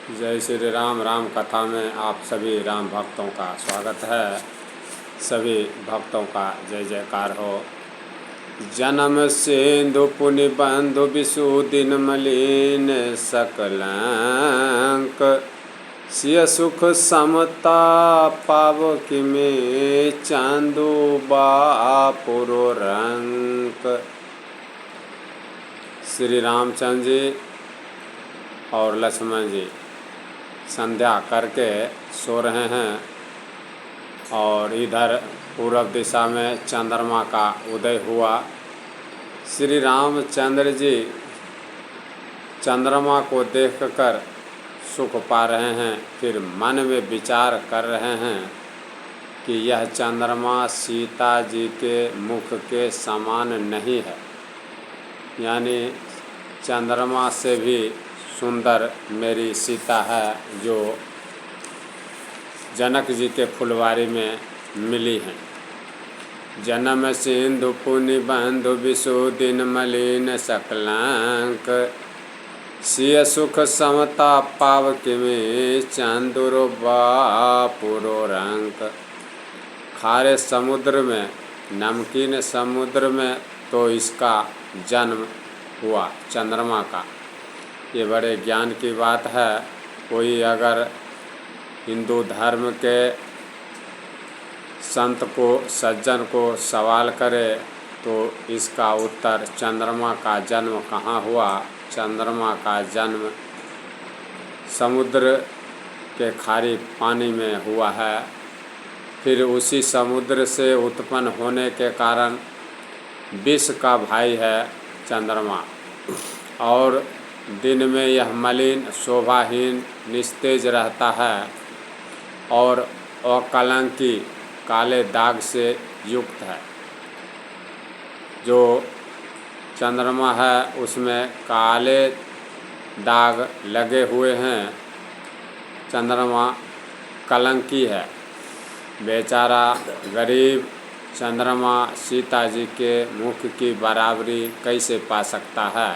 जय श्री राम। राम कथा में आप सभी राम भक्तों का स्वागत है। सभी भक्तों का जय जयकार हो। जन्म सिंधु पुनि बंधु विषु दिन मलिन सकलंक सिय सुख समता पावकी में चांदो बापुरो रंक। श्री रामचंद्र जी और लक्ष्मण जी संध्या करके सो रहे हैं और इधर पूर्व दिशा में चंद्रमा का उदय हुआ। श्री रामचंद्र जी चंद्रमा को देखकर सुख पा रहे हैं। फिर मन में विचार कर रहे हैं कि यह चंद्रमा सीता जी के मुख के समान नहीं है, यानी चंद्रमा से भी सुंदर मेरी सीता है जो जनक जी के फुलवारी में मिली हैं। जन्म सिंधु पुनि बंधु विषु दिन मलिन सकलंक सिय सुख समता पावकी में चांदुरो बापुरो रंक। खारे समुद्र में, नमकीन समुद्र में तो इसका जन्म हुआ चंद्रमा का। ये बड़े ज्ञान की बात है। कोई अगर हिंदू धर्म के संत को, सज्जन को सवाल करे तो इसका उत्तर चंद्रमा का जन्म कहाँ हुआ। चंद्रमा का जन्म समुद्र के खारी पानी में हुआ है। फिर उसी समुद्र से उत्पन्न होने के कारण विष का भाई है चंद्रमा, और दिन में यह मलिन, शोभाहीन, निस्तेज रहता है और अकलंकी, काले दाग से युक्त है। जो चंद्रमा है उसमें काले दाग लगे हुए हैं। चंद्रमा कलंकी है। बेचारा गरीब चंद्रमा सीता जी के मुख की बराबरी कैसे पा सकता है,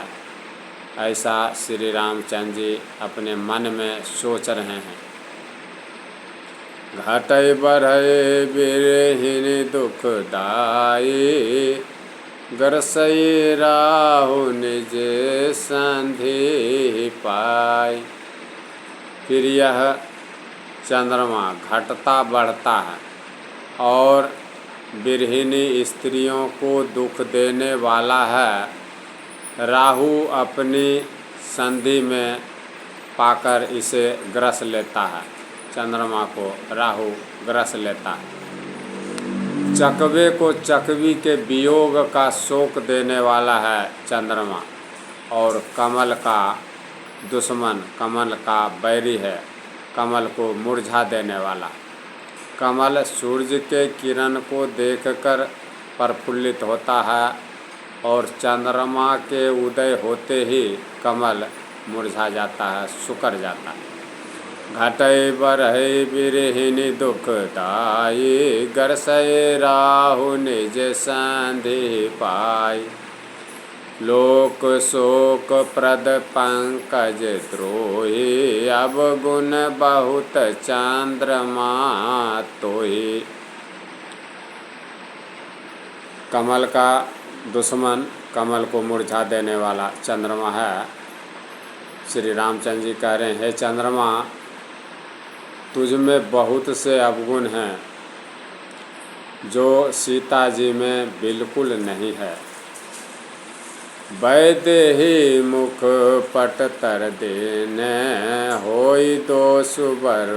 ऐसा श्री रामचंद्र जी अपने मन में सोच रहे हैं। घटै बढ़ै बिरहिन दुखदाई गरसई राहु निज संधि पाई। फिर यह चंद्रमा घटता बढ़ता है और बिरहिनी स्त्रियों को दुख देने वाला है। राहु अपनी संधि में पाकर इसे ग्रस लेता है। चंद्रमा को राहु ग्रस लेता है। चकवे को चकवी के वियोग का शोक देने वाला है चंद्रमा, और कमल का दुश्मन, कमल का बैरी है। कमल को मुरझा देने वाला। कमल सूर्य के किरण को देखकर प्रफुल्लित होता है और चंद्रमा के उदय होते ही कमल मुरझा जाता है, सुकर जाता है। घटै बढ़ै बिरहिनी दुखदाई गरसै राहु निज संधि पाई। लोक शोक प्रद पंकज द्रोही अब गुण बहुत चंद्रमा तोही। कमल का दुश्मन, कमल को मुरझा देने वाला चंद्रमा है। श्री रामचंद्र जी कह रहे हैं, हे चंद्रमा, तुझ में बहुत से अवगुण हैं जो सीता जी में बिल्कुल नहीं है। वैदेही मुख पट तर देने होई दोष बर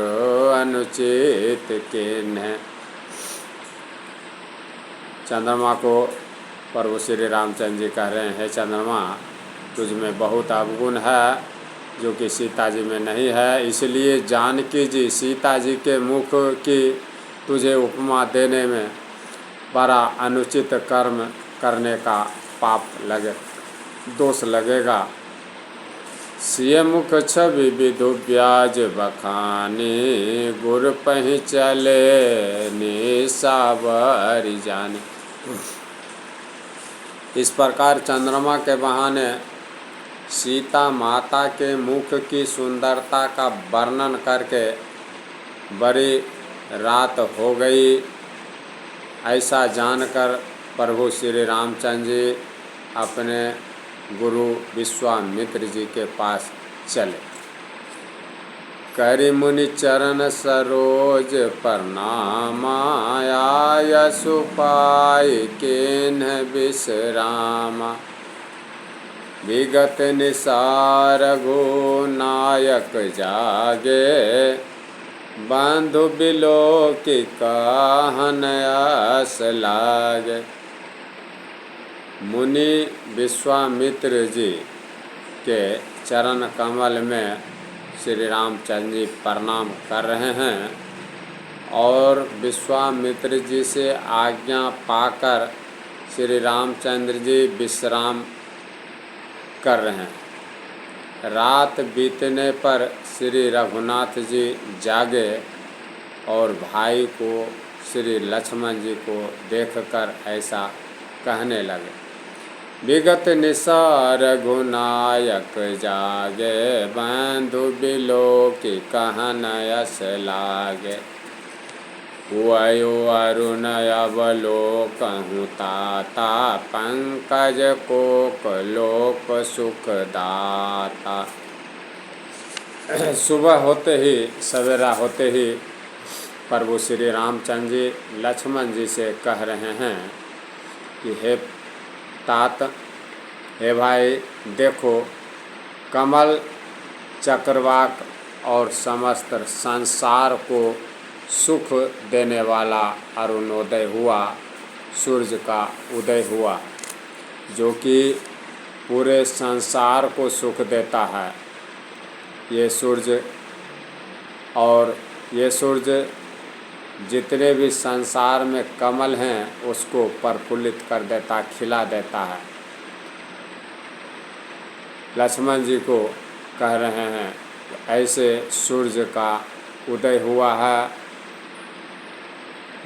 अनुचित केन्ह। चंद्रमा को प्रभु श्री रामचंद्र जी कह रहे हैं, हे चंद्रमा, तुझ में बहुत अवगुण है जो कि सीता जी में नहीं है। इसलिए जानकी जी, सीता जी के मुख की तुझे उपमा देने में बड़ा अनुचित कर्म करने का पाप लगे, दोष लगेगा। सिय मुख छवि विधु ब्याज बखानी गुर पहि चले निसावरी जाने। इस प्रकार चंद्रमा के बहाने सीता माता के मुख की सुंदरता का वर्णन करके बड़ी रात हो गई। ऐसा जानकर प्रभु श्री रामचंद्र जी अपने गुरु विश्वामित्र जी के पास चले। करि मुनि चरण सरोज प्रणाम, यशु पाई केन्ह विश्राम। विगत निसार नायक जागे, बंधु बिलोकि कहन आस लागे। मुनि विश्वामित्र जी के चरण कमल में श्री रामचंद्र जी प्रणाम कर रहे हैं और विश्वामित्र जी से आज्ञा पाकर श्री रामचंद्र जी विश्राम कर रहे हैं। रात बीतने पर श्री रघुनाथ जी जागे और भाई को श्री लक्ष्मण जी को देखकर ऐसा कहने लगे। विगत निसार रघुनायक जागे, बंधु बिलोकि कहन यस लागे। हुआयो अरुण अवलोकहु ताता, पंकज कोक लोक सुख दाता। सुबह होते ही, सवेरा होते ही प्रभु श्री रामचंद्र जी लक्ष्मण जी से कह रहे हैं कि हे तात, हे भाई, देखो कमल चक्रवाक और समस्त संसार को सुख देने वाला अरुणोदय हुआ, सूर्य का उदय हुआ, जो कि पूरे संसार को सुख देता है। ये सूर्य और ये सूर्य जितने भी संसार में कमल हैं उसको प्रफुल्लित कर देता, खिला देता है। लक्ष्मण जी को कह रहे हैं ऐसे सूर्य का उदय हुआ है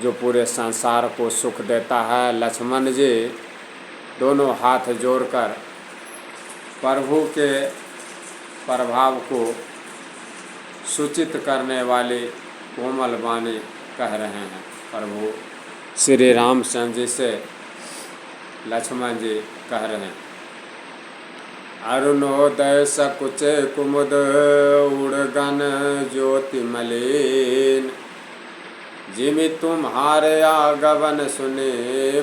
जो पूरे संसार को सुख देता है। लक्ष्मण जी दोनों हाथ जोड़कर प्रभु के प्रभाव को सूचित करने वाली कोमल वाणी कह रहे हैं। प्रभु श्री रामचंद्र जी से लक्ष्मण जी कह रहे हैं, अरुणोदय सकुचे कुमुद उड़गन ज्योति मलिन। जिमि तुम्हारे आगमन सुने,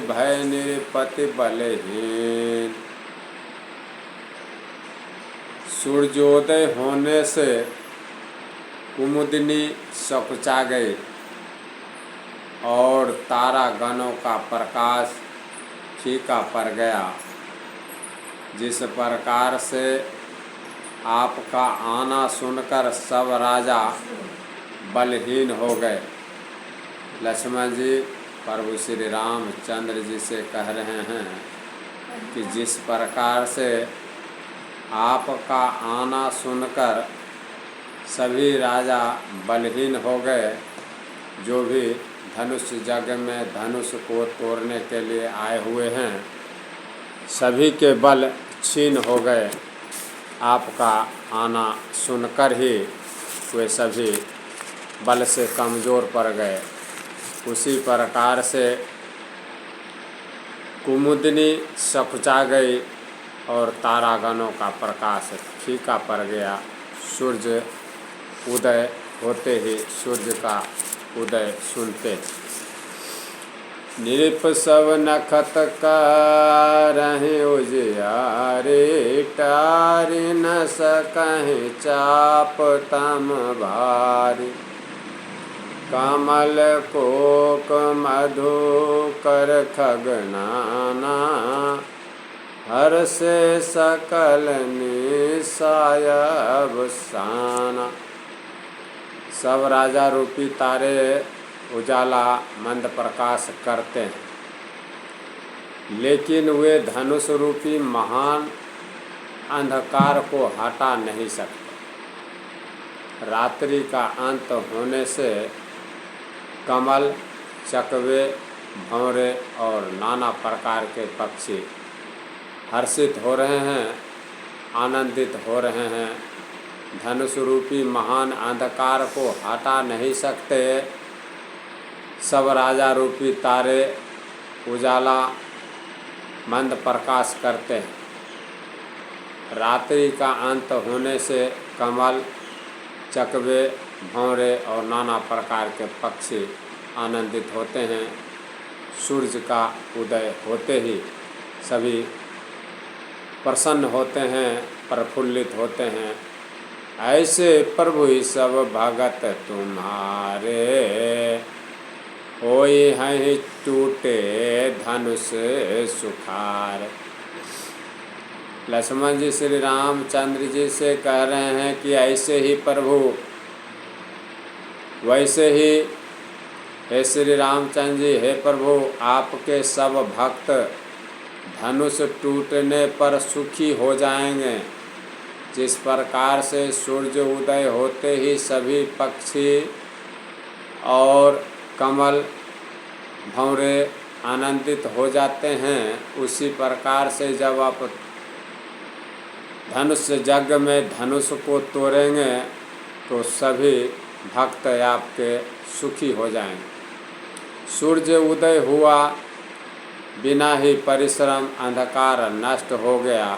भय निरपति बलहीन। सूर्योदय होने से कुमुदिनी सकुचा गई और तारा गणों का प्रकाश फीका पड़ गया। जिस प्रकार से आपका आना सुनकर सब राजा बलहीन हो गए। लक्ष्मण जी प्रभु श्री रामचंद्र जी से कह रहे हैं कि जिस प्रकार से आपका आना सुनकर सभी राजा बलहीन हो गए, जो भी धनुष यज्ञ में धनुष को तोड़ने के लिए आए हुए हैं, सभी के बल क्षीण हो गए। आपका आना सुनकर ही वे सभी बल से कमज़ोर पड़ गए। उसी प्रकार से कुमुदिनी सकुचा गई और तारागणों का प्रकाश फीका पड़ गया। सूर्य उदय होते ही सूर्य का उदय सुनते निरप सब नखत करहि उजियारे, टारि न सकहि चाप तम भारी। कमल कोक मधु कर खगनाना, हर से सकल निसायब साना। सब राजा रूपी तारे उजाला मंद प्रकाश करते हैं, लेकिन वे धनुष रूपी महान अंधकार को हटा नहीं सकते। रात्रि का अंत होने से कमल, चकवे, भंवरे और नाना प्रकार के पक्षी हर्षित हो रहे हैं आनंदित हो रहे हैं। धनुष रूपी महान अंधकार को हटा नहीं सकते। सब राजा रूपी तारे उजाला मंद प्रकाश करते हैं। रात्रि का अंत होने से कमल, चकवे, भंवरे और नाना प्रकार के पक्षी आनंदित होते हैं। सूर्य का उदय होते ही सभी प्रसन्न होते हैं, प्रफुल्लित होते हैं। ऐसे प्रभु सब भगत तुम्हारे, होई हैं टूटे धनुष सुखार। लक्ष्मण जी श्री रामचंद्र जी से कह रहे हैं कि ऐसे ही प्रभु, वैसे ही हे श्री रामचंद्र जी, हे प्रभु, आपके सब भक्त धनुष टूटने पर सुखी हो जाएंगे। जिस प्रकार से सूर्य उदय होते ही सभी पक्षी और कमल, भंवरे आनंदित हो जाते हैं, उसी प्रकार से जब आप धनुष यज्ञ में धनुष को तोड़ेंगे तो सभी भक्त आपके सुखी हो जाएंगे। सूर्य उदय हुआ, बिना ही परिश्रम अंधकार नष्ट हो गया,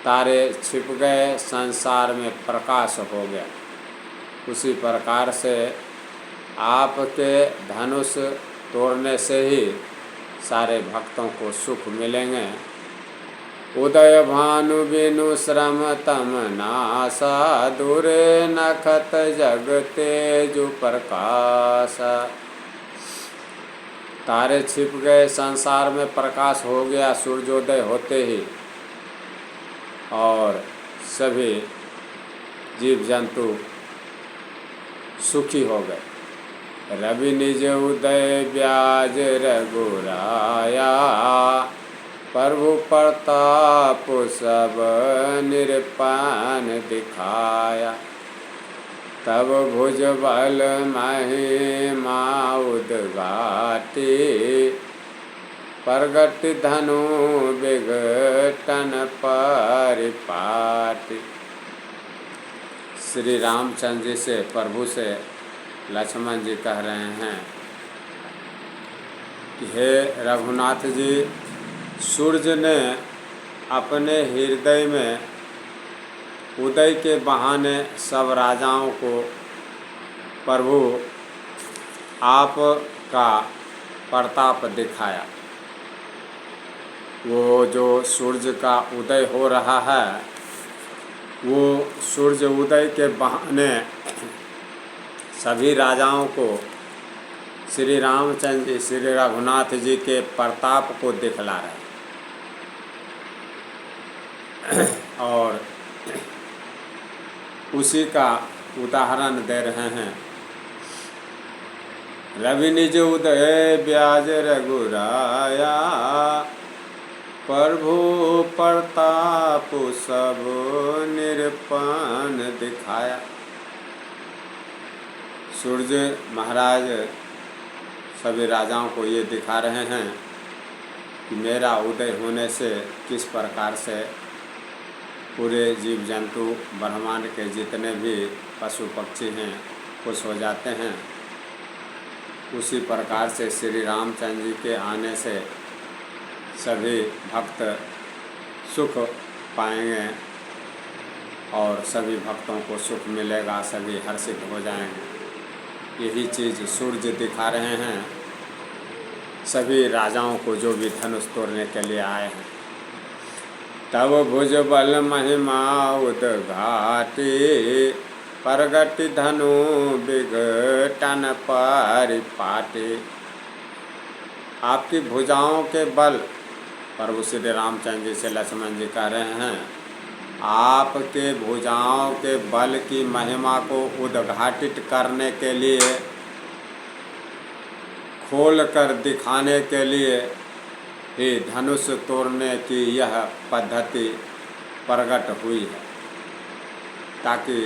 तारे छिप गए, संसार में प्रकाश हो गया। उसी प्रकार से आपके धनुष तोड़ने से ही सारे भक्तों को सुख मिलेंगे। उदय भानु बिनु श्रम तम नासा, दूरे नखत जग तेजु प्रकाश। तारे छिप गए, संसार में प्रकाश हो गया सूर्योदय होते ही, और सभी जीव जंतु सुखी हो गए। रवि निज उदय ब्याज रघुराया, प्रभु प्रताप सब निरपान दिखाया। तब भुज बल महिमा उद्घाटी, प्रगट धनु विघटन परिपाटी। श्री रामचंद्र जी से, प्रभु से लक्ष्मण जी कह रहे हैं कि हे रघुनाथ जी, सूर्य ने अपने हृदय में उदय के बहाने सब राजाओं को प्रभु आपका प्रताप दिखाया। वो जो सूर्य का उदय हो रहा है, वो सूर्य उदय के बहाने सभी राजाओं को श्री रामचंद्र जी, श्री रघुनाथ जी के प्रताप को दिखला रहे और उसी का उदाहरण दे रहे हैं। रवि निज उदय ब्याज रघुराया, प्रभु प्रताप सब निरपान दिखाया। सूर्य महाराज सभी राजाओं को ये दिखा रहे हैं कि मेरा उदय होने से किस प्रकार से पूरे जीव जंतु ब्रह्मांड के जितने भी पशु पक्षी हैं खुश हो जाते हैं। उसी प्रकार से श्री रामचंद्र जी के आने से सभी भक्त सुख पाएंगे और सभी भक्तों को सुख मिलेगा, सभी हर्षित हो जाएंगे। यही चीज़ सूर्य दिखा रहे हैं सभी राजाओं को जो भी धनुष तोड़ने के लिए आए हैं। तब भुज बल महिमा उद्घाटी, प्रगट धनु विघटन परिपाटी। आपकी भुजाओं के बल, प्रभु श्री रामचंद्र जी से लक्ष्मण जी कह रहे हैं, आपके भुजाओं के बल की महिमा को उद्घाटित करने के लिए, खोल कर दिखाने के लिए ही धनुष तोड़ने की यह पद्धति प्रकट हुई है, ताकि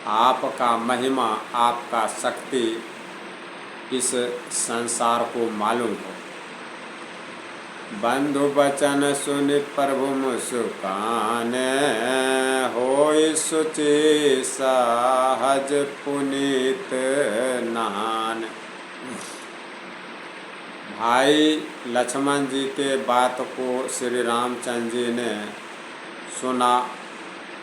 आपका महिमा, आपका शक्ति इस संसार को मालूम हो। बंधु बचन सुनि प्रभु मुस्काने, होई सुचि सहज पुनीत नहान। भाई लक्ष्मण जी के बात को श्री रामचंद्र जी ने सुना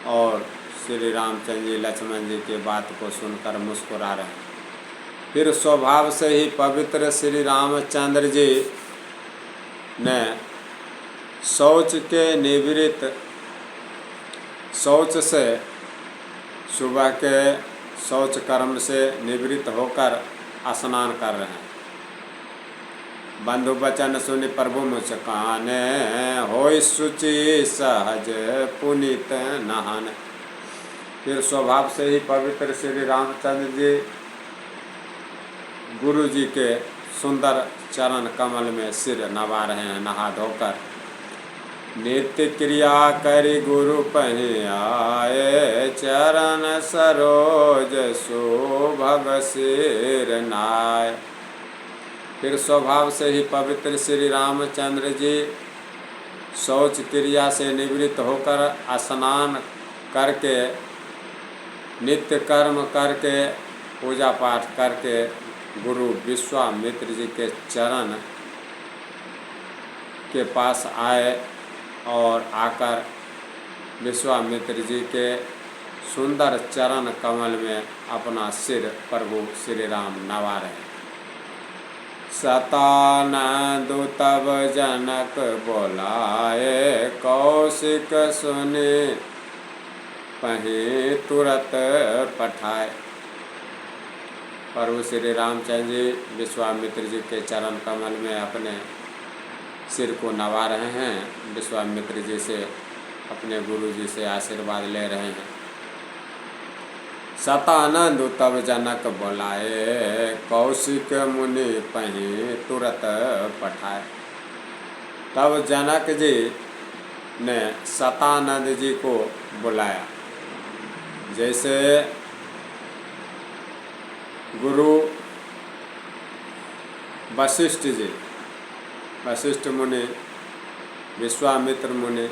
और श्री रामचंद्र जी लक्ष्मण जी के बात को सुनकर मुस्कुरा रहे। फिर स्वभाव से ही पवित्र श्री रामचंद्र जी ने शौच के निवृत्त, शौच से सुबह के शौच कर्म से निवृत्त होकर स्नान कर रहे हैं। बंधु बचन सुनि प्रभु मुस्काने, होई शुचि सहज पुनीत नहान। फिर स्वभाव से ही पवित्र श्री रामचंद्र जी गुरु जी के सुंदर चरण कमल में सिर नवा रहे हैं नहा धोकर। नित्य क्रिया करि गुरु पहि आए, चरण सरोज शोभग सिर नाय। फिर स्वभाव से ही पवित्र श्री रामचंद्र जी शौच क्रिया से निवृत्त होकर स्नान करके नित्य कर्म करके पूजा पाठ करके गुरु विश्वामित्र जी के चरण के पास आए और आकर विश्वामित्र जी के सुंदर चरण कमल में अपना सिर प्रभु श्री राम नवा रहे। सतानंद तब जनक बोलाए, कौशिक सुनि पहि तुरत पठाए। प्रभु श्री रामचंद्र जी विश्वामित्र जी के चरण कमल में अपने सिर को नवा रहे हैं। विश्वामित्र जी से अपने गुरु जी से आशीर्वाद ले रहे हैं। सतानंद तब जनक बोलाए, कौशिक मुनि पहि तुरत पठाए। तब जनक जी ने सतानंद जी को बुलाया। जैसे गुरु वशिष्ठ जी, वशिष्ठ मुनि, विश्वामित्र मुनि,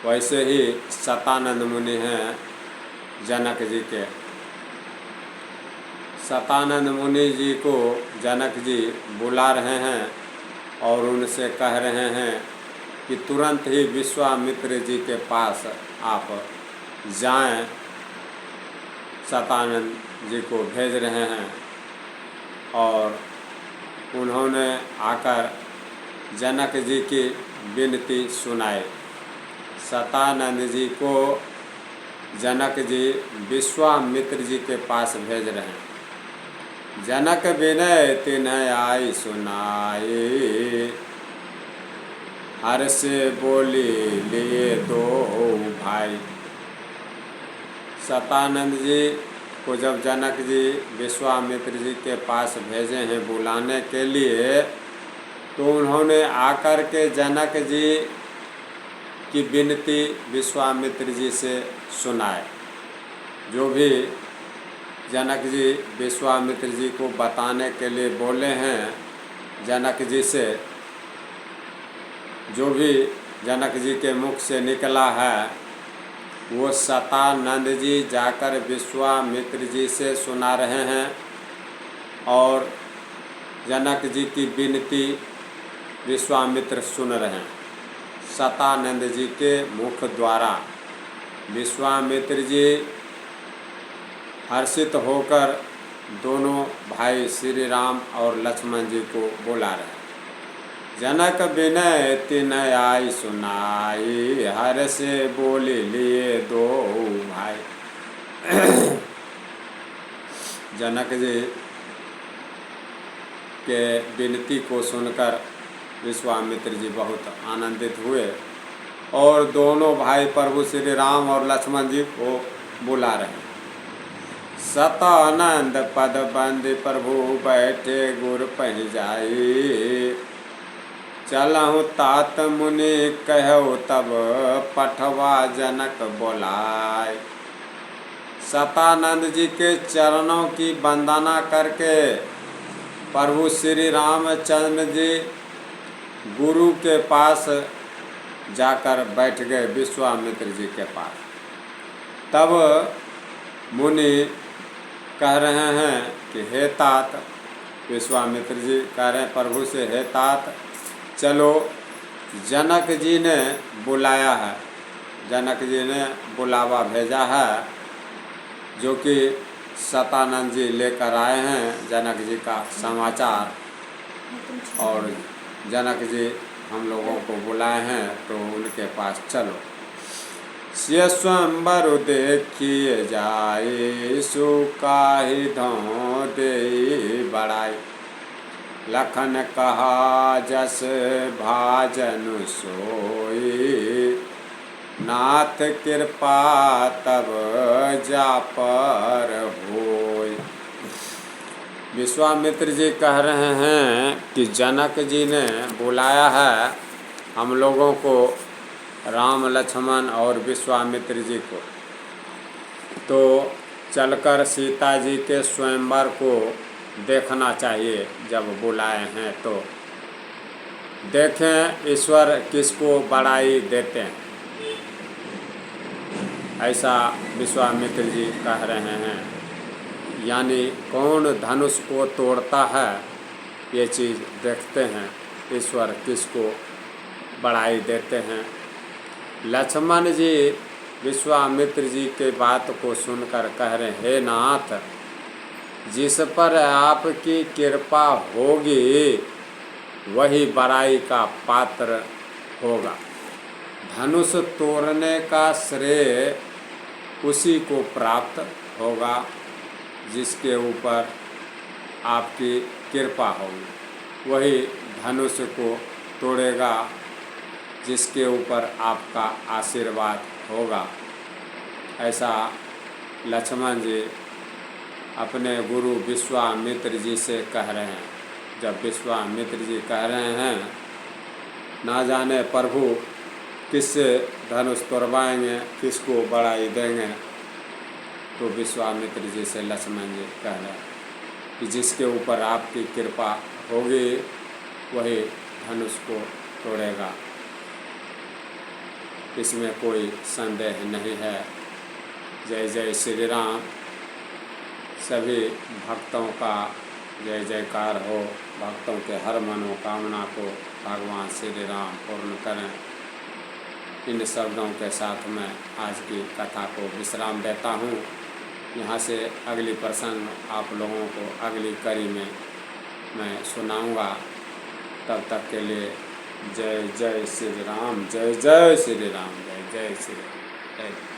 वैसे ही सतानंद मुनि हैं जनक जी के। सतानंद मुनि जी को जनक जी बुला रहे हैं और उनसे कह रहे हैं कि तुरंत ही विश्वामित्र जी के पास आप जाएं। सतानंद जी को भेज रहे हैं और उन्होंने आकर जनक जी की विनती सुनाई। सतानंद जी को जनक जी विश्वामित्र जी के पास भेज रहे हैं। जनक विनय तिन्ह आई सुनाई, हर्ष बोली लिए दो भाई। सतानंद जी को जब जनक जी विश्वामित्र जी के पास भेजे हैं बुलाने के लिए, तो उन्होंने आकर के जनक जी की विनती विश्वामित्र जी से सुनाए। जो भी जनक जी विश्वामित्र जी को बताने के लिए बोले हैं, जनक जी से जो भी जनक जी के मुख से निकला है वो सतानंद जी जाकर विश्वामित्र जी से सुना रहे हैं और जनक जी की विनती विश्वामित्र सुन रहे हैं। सतानंद जी के मुख द्वारा विश्वामित्र जी हर्षित होकर दोनों भाई श्री राम और लक्ष्मण जी को बुला रहे हैं। जनक विनय तिन्ह आई सुनाई, हर्ष बोली लिए दो भाई। जनक जी के विनती को सुनकर विश्वामित्र जी बहुत आनंदित हुए और दोनों भाई प्रभु श्री राम और लक्ष्मण जी को बुला रहे हैं। सतानंद पद बंदी प्रभु बैठे गुर पहि जाई, चलहु तात मुनि कहु तब पठवा जनक बोलाय। सतानंद जी के चरणों की वंदना करके प्रभु श्री रामचंद्र जी गुरु के पास जाकर बैठ गए विश्वामित्र जी के पास। तब मुनि कह रहे हैं कि हे तात, विश्वामित्र जी कह रहे हैं प्रभु से, हे तात चलो, जनक जी ने बुलाया है, जनक जी ने बुलावा भेजा है, जो कि सतानंद जी लेकर आए हैं जनक जी का समाचार। और जनक जी हम लोगों को बुलाए हैं तो उनके पास चलो। ये स्वयंवर देखिए जाए, सुकाहि धों दे बड़ाई, लखन कहा जस भाजनु सोई, नाथ कृपा तब जा पर होय। विश्वामित्र जी कह रहे हैं कि जनक जी ने बुलाया है हम लोगों को, राम लक्ष्मण और विश्वामित्र जी को, तो चलकर सीता जी के स्वयंवर को देखना चाहिए। जब बुलाए हैं तो देखें ईश्वर किसको बड़ाई देते हैं, ऐसा विश्वामित्र जी कह रहे हैं। यानी कौन धनुष को तोड़ता है ये चीज़ देखते हैं, ईश्वर किसको बड़ाई देते हैं। लक्ष्मण जी विश्वामित्र जी के बात को सुनकर कह रहे हैं, हे नाथ, जिस पर आपकी कृपा होगी वही बड़ाई का पात्र होगा। धनुष तोड़ने का श्रेय उसी को प्राप्त होगा जिसके ऊपर आपकी कृपा होगी, वही धनुष को तोड़ेगा जिसके ऊपर आपका आशीर्वाद होगा। ऐसा लक्ष्मण जी अपने गुरु विश्वामित्र जी से कह रहे हैं। जब विश्वामित्र जी कह रहे हैं ना जाने प्रभु किससे धनुष तोड़वाएंगे, किसको बड़ाई देंगे, तो विश्वामित्र जी से लक्ष्मण जी कह रहे हैं कि जिसके ऊपर आपकी कृपा होगी वही धनुष को तोड़ेगा, इसमें कोई संदेह नहीं है। जय जय श्री राम। सभी भक्तों का जय जयकार हो, भक्तों के हर मनोकामना को भगवान श्री राम पूर्ण करें। इन शब्दों के साथ मैं आज की कथा को विश्राम देता हूँ। यहाँ से अगली प्रसंग आप लोगों को अगली कड़ी में मैं सुनाऊंगा। तब तक के लिए जय जय श्री राम, जय जय श्री राम, जय जय श्री राम।